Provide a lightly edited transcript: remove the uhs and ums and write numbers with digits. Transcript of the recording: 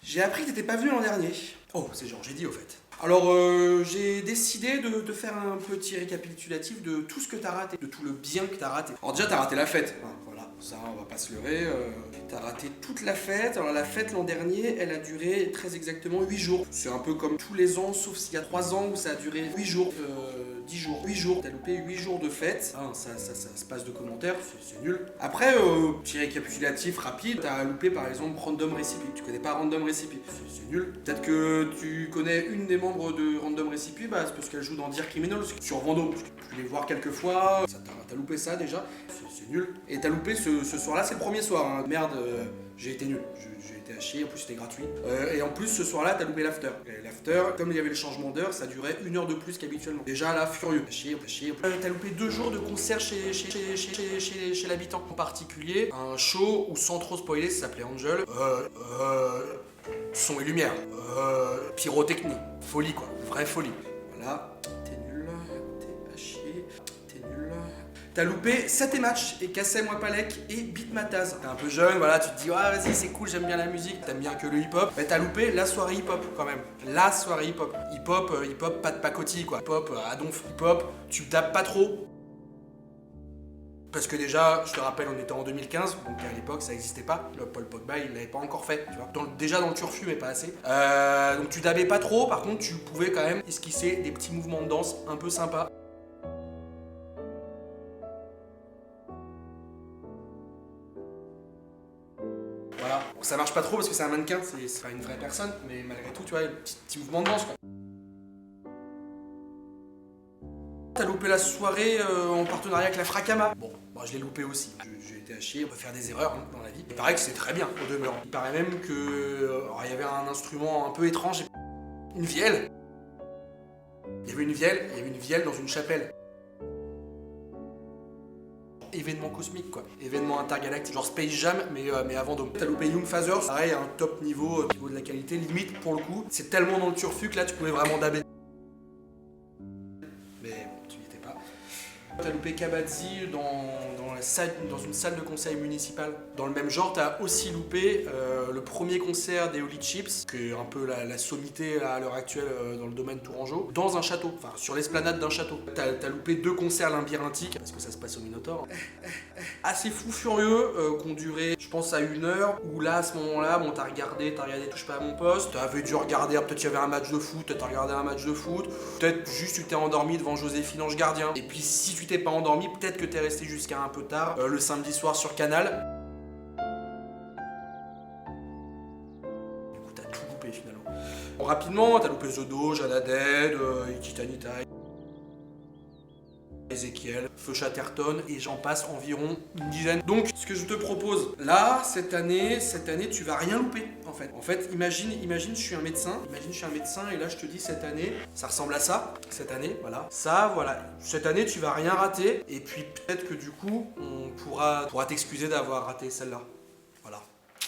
J'ai appris que t'étais pas venu l'an dernier. Oh, c'est genre, j'ai dit au fait. Alors, j'ai décidé de faire un petit récapitulatif de tout ce que t'as raté, de tout le bien que t'as raté. Alors déjà, t'as raté la fête, hein, voilà, ça on va pas se leurrer. T'as raté toute la fête. Alors la fête l'an dernier, elle a duré très exactement 8 jours. C'est un peu comme tous les ans, sauf s'il y a 3 ans où ça a duré 8 jours. 10 jours, 8 jours, t'as loupé 8 jours de fête, hein, ça se passe de commentaires, c'est nul. Après, petit récapitulatif rapide, t'as loupé par exemple Random Recipe, tu connais pas Random Recipe, c'est nul. Peut-être que tu connais une des membres de Random Recipe, bah c'est parce qu'elle joue dans Dear Criminals sur Vendôme, tu les voir quelques fois, t'as loupé ça déjà, c'est nul. Et t'as loupé ce soir-là, c'est le premier soir, hein. Merde, j'ai été nul, j'ai été à chier, en plus c'était gratuit. Et en plus ce soir-là, t'as loupé l'after. Et l'after, comme il y avait le changement d'heure, ça durait 1 heure de plus qu'habituellement. Déjà là, furieux, t'as chier. T'as loupé 2 jours de concert chez l'habitant. En particulier, un show où sans trop spoiler, ça s'appelait Angel. Son et lumière. Pyrotechnie. Folie quoi, vraie folie. Voilà, t'es nul, t'es à chier, t'es nul. T'as loupé 7 matchs et Kassem Wapalek et Beatmataz. T'es un peu jeune, voilà, tu te dis, ouais, vas-y, c'est cool, j'aime bien la musique, t'aimes bien que le hip-hop. Mais t'as loupé la soirée hip-hop quand même. La soirée hip-hop. Hip-hop, pas de pacotille quoi. Hip-hop, à donf. Hip-hop, tu tapes pas trop. Parce que déjà, je te rappelle, on était en 2015, donc à l'époque ça n'existait pas. Le Paul Pogba, il l'avait pas encore fait, tu vois. Déjà dans le turfu, mais pas assez. Donc tu dabais pas trop, par contre, tu pouvais quand même esquisser des petits mouvements de danse un peu sympas. Voilà. Bon, ça marche pas trop parce que c'est un mannequin, c'est pas une vraie personne, mais malgré tout, tu vois, petit mouvement de danse quoi. T'as loupé la soirée en partenariat avec la Fracama. Bon, moi je l'ai loupé aussi. J'ai été à chier, on peut faire des erreurs hein, dans la vie. Il paraît que c'est très bien au demeurant. Il paraît même que. Alors il y avait un instrument un peu étrange. Une vielle. Il y avait une vielle dans une chapelle. Événement cosmique quoi, événement intergalactique, genre Space Jam mais à Vendôme. T'as loupé Young Fathers, pareil, un top niveau, niveau de la qualité, limite pour le coup. C'est tellement dans le turfu que là tu pouvais vraiment daber. Mais bon, tu n'y étais pas. T'as loupé Kabadzi dans une salle de conseil municipale. Dans le même genre, t'as aussi loupé le premier concert des Holy Chips, qui est un peu la sommité à l'heure actuelle dans le domaine tourangeau, dans un château, enfin sur l'esplanade d'un château. T'as loupé 2 concerts labyrinthiques, parce que ça se passe au Minotaur. Assez fou furieux, qui ont duré, je pense, à 1 heure, où là, à ce moment-là, bon, t'as regardé Touche pas à mon poste, t'avais dû regarder, peut-être qu'il y avait un match de foot, t'as regardé un match de foot, peut-être juste tu t'es endormi devant Joséphine Ange Gardien, et puis si tu t'es pas endormi, peut-être que t'es resté jusqu'à un peu tard, le samedi soir sur Canal. Du coup, t'as tout loupé finalement. Bon, rapidement, t'as loupé Zodo, Jana Dead, Ikitanita, Ezekiel, Feu Chatterton et j'en passe environ une dizaine. Donc ce que je te propose là, cette année tu vas rien louper en fait. En fait, imagine je suis un médecin, et là je te dis cette année, ça ressemble à ça, cette année, voilà. Ça, voilà. Cette année tu vas rien rater et puis peut-être que du coup on pourra t'excuser d'avoir raté celle-là.